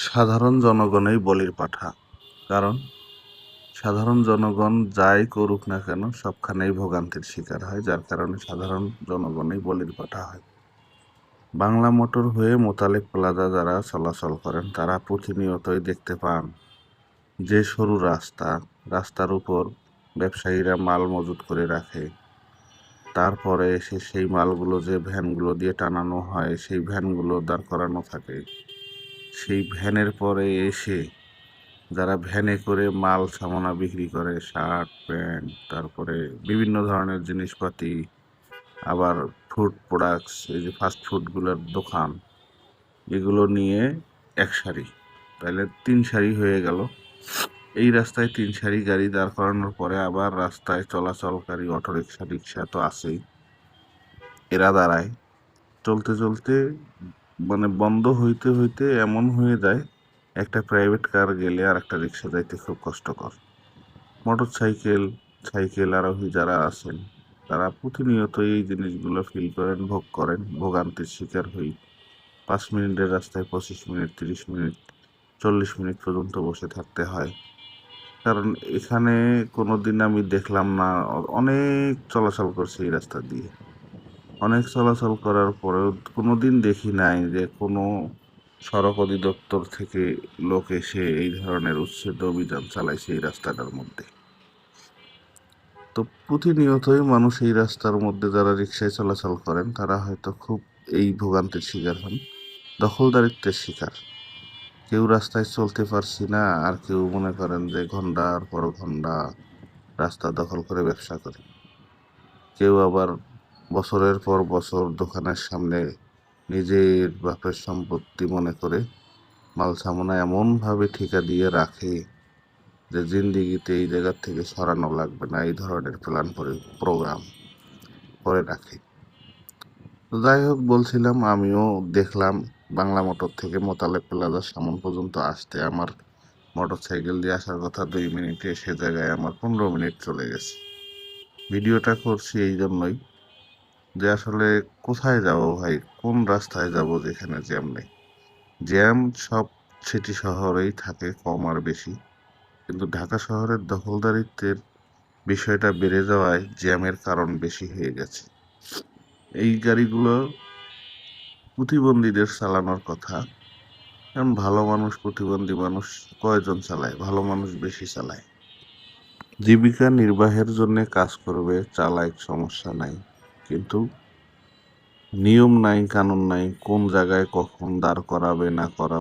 সাধারণ জনগণই বলির পাঠা। কারণ সাধারণ জনগণ যাই করুক না কেন সবখানেই ভোগান্তির শিকার হয়, যার কারণে সাধারণ জনগণই বলির পাঠা হয়। বাংলা মোটর হয়ে মোতালেব প্লাজা যারা চলাচল করেন তারা প্রতিনিয়তই দেখতে পান যে সরু রাস্তার উপর ব্যবসায়ীরা মাল মজুত করে রাখে, তারপরে এসে সেই মালগুলো যে ভ্যানগুলো দিয়ে টানানো হয় সেই ভ্যানগুলো দাঁড় করানো থাকে। সেই ভ্যানের পরে এসে যারা ভ্যানে করে মাল সামানা বিক্রি করে, শার্ট প্যান্ট, তারপরে বিভিন্ন ধরনের জিনিসপাতি, আবার ফুড প্রোডাক্টস, এই যে ফাস্ট ফুডগুলোর দোকান, এগুলো নিয়ে এক সারি, তাহলে 3 সারি হয়ে গেল। এই রাস্তায় 3 সারি গাড়ি দাঁড় করানোর পরে আবার রাস্তায় চলাচলকারী অটোরিকশা, রিক্সা তো আছেই, এরা দাঁড়ায়। চলতে চলতে মানে বন্ধ হইতে হইতে এমন হয়ে যায়, একটা প্রাইভেট কার গেলে আর একটা রিক্সা যাইতে খুব কষ্টকর। মোটর সাইকেল আরোহী যারা আছেন তারা প্রতিনিয়ত এই জিনিসগুলো ফিল করেন, ভোগ করেন, ভোগান্তির শিকার হই। 5 মিনিটের রাস্তায় 25 মিনিট, 30 মিনিট, 40 মিনিট পর্যন্ত বসে থাকতে হয়। কারণ এখানে কোনোদিন আমি দেখলাম না, অনেক চলাচল করছে এই রাস্তা দিয়ে। অনেক চলাচল করার পরেও কোনোদিন দেখি নাই যে কোনো সড়ক অধিদপ্তর থেকে লোক এসে এই ধরনের উচ্ছেদ অভিযান চালাইছে এই রাস্তাটার মধ্যে। তো প্রতিনিয়তই মানুষ এই রাস্তার মধ্যে যারা রিক্সায় চলাচল করেন তারা হয়তো খুব এই ভোগান্তির শিকার হন, দখলদারিত্বের শিকার। কেউ রাস্তায় চলতে পারছি না, আর কেউ মনে করেন যে ঘন্টার পর ঘন্টা রাস্তা দখল করে ব্যবসা করে। কেউ আবার বছরের পর বছর দোকানের সামনে নিজের বাপের সম্পত্তি মনে করে মাল সামানা এমনভাবে ঠিকা দিয়ে রাখে যে জিন্দিগিতে এই জায়গার থেকে সরানো লাগবে না, এই ধরনের প্ল্যান করে প্রোগ্রাম করে রাখে। তো যাই হোক, বলছিলাম আমিও দেখলাম বাংলা মোটর থেকে মোতালেব প্লাজার সামন পর্যন্ত আসতে আমার মোটর সাইকেল দিয়ে আসার কথা 2 মিনিটে, সে জায়গায় আমার 15 মিনিট চলে গেছে। ভিডিওটা করছি এই জন্যই যে আসলে কোথায় যাব ভাই, কোন রাস্তায় যাব যেখানে জ্যাম নেই। জ্যাম সব সিটি শহরেই থাকে, কম আর বেশি, কিন্তু ঢাকা শহরের দখলদারিত্বের বিষয়টা বেড়ে যাওয়ায় জ্যামের কারণ বেশি হয়ে গেছে। এই গাড়িগুলো প্রতিবন্ধীদের চালানোর কথা, কারণ ভালো মানুষ, প্রতিবন্ধী মানুষ কয়জন চালায়? ভালো মানুষ বেশি চালায়। জীবিকা নির্বাহের জন্য কাজ করবে, চালায়, সমস্যা নাই, কিন্তু নিয়ম নাই, কানুন নাই, কোন জায়গায় কখন দাঁড় করাবে না করাবে